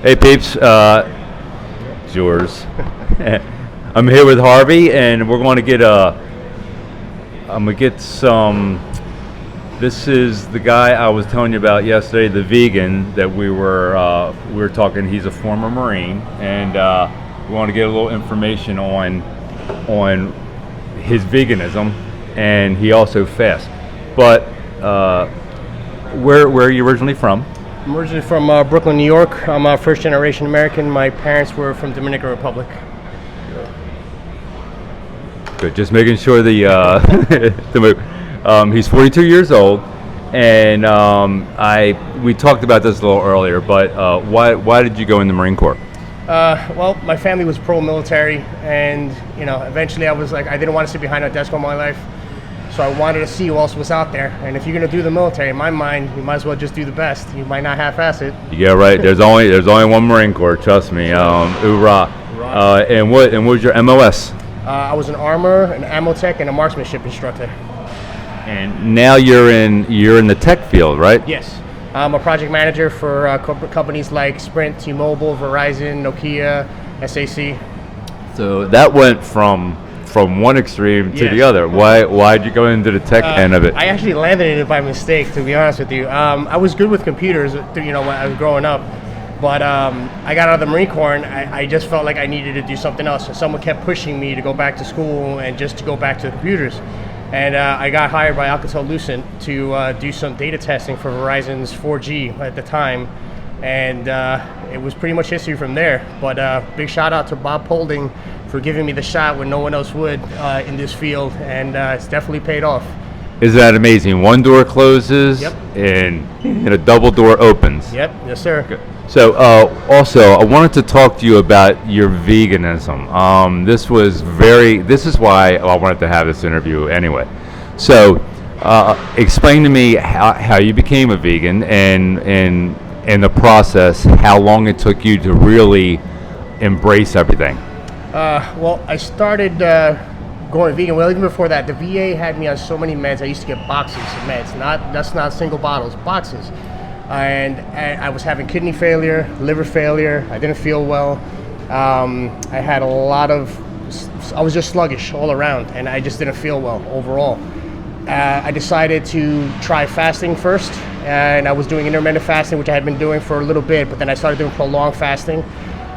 Hey peeps, it's yours. I'm here with Harvey, and we're going to get I'm gonna get some. This is the guy I was telling you about yesterday, the vegan that we were talking. He's a former Marine, and we want to get a little information on his veganism, and he also fasts. But where are you originally from? I'm originally from Brooklyn, New York. I'm a first-generation American. My parents were from Dominican Republic. Good. Just making sure he's 42 years old, and we talked about this a little earlier. But why did you go in the Marine Corps? Well, my family was pro-military, and eventually I was like, I didn't want to sit behind a desk all my life. So I wanted to see who else was out there. And if you're going to do the military, in my mind, you might as well just do the best. You might not half-ass it. Yeah, right. There's only one Marine Corps. Trust me. Hoorah. And what was your MOS? I was an armor, an ammo tech, and a marksmanship instructor. And now you're in the tech field, right? Yes. I'm a project manager for companies like Sprint, T-Mobile, Verizon, Nokia, SAC. So that went from one extreme to the other. Why'd you go into the tech end of it? I actually landed in it by mistake, to be honest with you. I was good with computers, when I was growing up, but I got out of the Marine Corps and I just felt like I needed to do something else. So someone kept pushing me to go back to school and just to go back to the computers. And I got hired by Alcatel-Lucent to do some data testing for Verizon's 4G at the time. And it was pretty much history from there. But big shout out to Bob Polding for giving me the shot when no one else would in this field, and it's definitely paid off. Isn't that amazing? One door closes, yep, and a double door opens. Yep, yes sir. Okay. So also, I wanted to talk to you about your veganism. This is why I wanted to have this interview anyway. So explain to me how you became a vegan, and the process, how long it took you to really embrace everything. Well, I started going vegan. Well, even before that, the VA had me on so many meds. I used to get boxes of meds. That's not single bottles, boxes. And I was having kidney failure, liver failure. I didn't feel well. I had I was just sluggish all around, and I just didn't feel well overall. I decided to try fasting first, and I was doing intermittent fasting, which I had been doing for a little bit, but then I started doing prolonged fasting,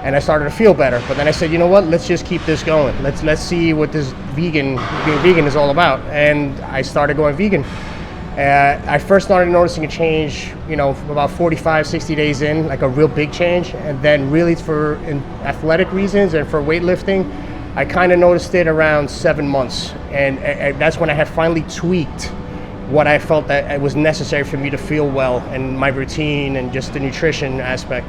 and I started to feel better. But then I said, you know what, let's just keep this going. Let's see what this being vegan is all about. And I started going vegan. I first started noticing a change, about 45, 60 days in, like a real big change. And then really for athletic reasons and for weightlifting, I kind of noticed it around 7 months. And that's when I had finally tweaked what I felt that it was necessary for me to feel well, and my routine and just the nutrition aspect.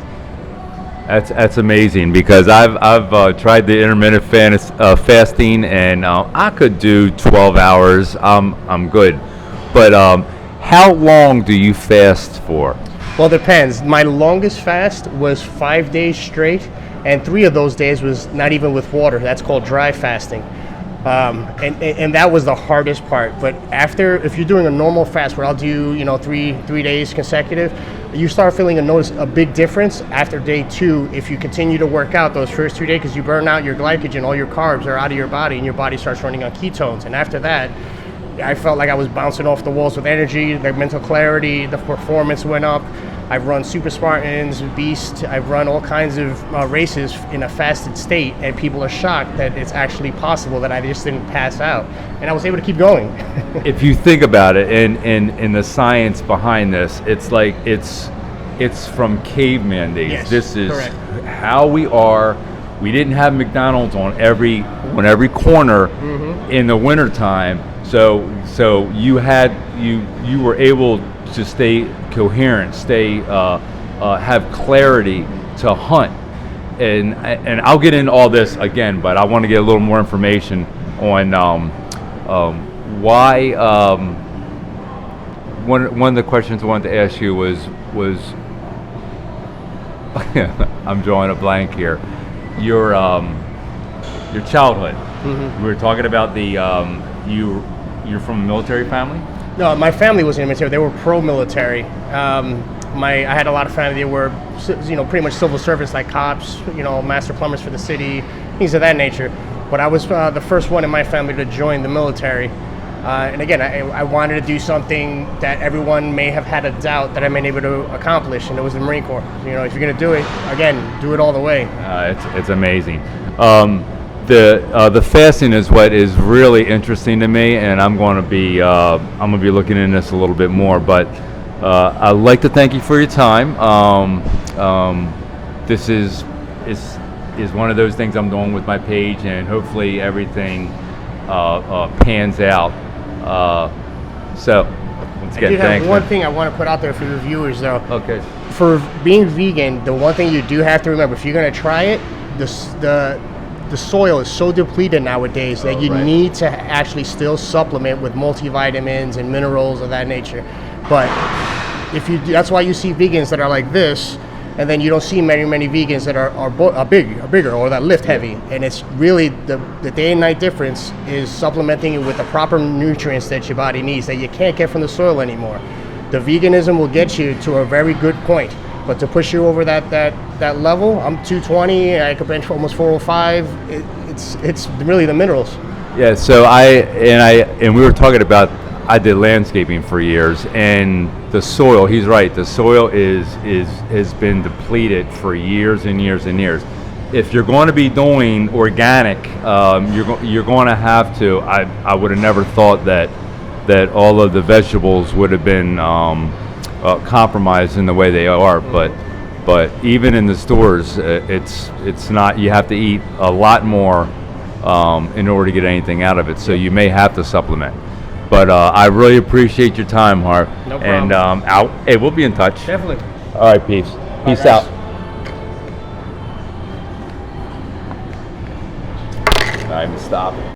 That's amazing, because I've tried the intermittent fasting, and I could do 12 hours. I'm good, but how long do you fast for? Well, it depends. My longest fast was 5 days straight, and 3 of those days was not even with water. That's called dry fasting. And that was the hardest part. But if you're doing a normal fast where I'll do, 3 days consecutive, you start feeling a big difference after day 2 if you continue to work out those first 2 days, because you burn out your glycogen, all your carbs are out of your body, and your body starts running on ketones. And after that, I felt like I was bouncing off the walls with energy, the mental clarity, the performance went up. I've run Super Spartans, Beast. I've run all kinds of races in a fasted state, and people are shocked that it's actually possible that I just didn't pass out, and I was able to keep going. If you think about it, and the science behind this, it's like it's from caveman days. Yes, this is correct. How we are. We didn't have McDonald's on every corner in the wintertime, so you were able to stay coherent, have clarity to hunt, and I'll get into all this again, but I want to get a little more information on why. One of the questions I wanted to ask you was I'm drawing a blank here. Your childhood. We were talking about you're from a military family? No, my family was in the military. They were pro-military. I had a lot of family that were, pretty much civil servants like cops, master plumbers for the city, things of that nature. But I was the first one in my family to join the military. And again, I wanted to do something that everyone may have had a doubt that I may be able to accomplish, and it was the Marine Corps. If you're going to do it, again, do it all the way. It's amazing. The fasting is what is really interesting to me, and I'm going to be looking into this a little bit more. But I'd like to thank you for your time. This is one of those things I'm doing with my page, and hopefully everything pans out. So once again, I do have thanks. one thing I want to put out there for your viewers, though. Okay. For being vegan, the one thing you do have to remember, if you're going to try it, the soil is so depleted nowadays that you need to actually still supplement with multivitamins and minerals of that nature. But that's why you see vegans that are like this, and then you don't see many vegans that are bigger or that lift heavy. And it's really the day and night difference is supplementing it with the proper nutrients that your body needs that you can't get from the soil anymore. The veganism will get you to a very good point, but to push you over that level, I'm 220, I could bench for almost 405. It's really the minerals. Yeah. So we were talking about, I did landscaping for years, and the soil, he's right, the soil has been depleted for years and years and years. If you're going to be doing organic, you're going to have to, I would have never thought that all of the vegetables would have been compromised in the way they are, but even in the stores, it's not, you have to eat a lot more in order to get anything out of it, so you may have to supplement. But I really appreciate your time, Harv. No problem. And hey, we'll be in touch. Definitely. All right, peace. Peace out. Time to stop.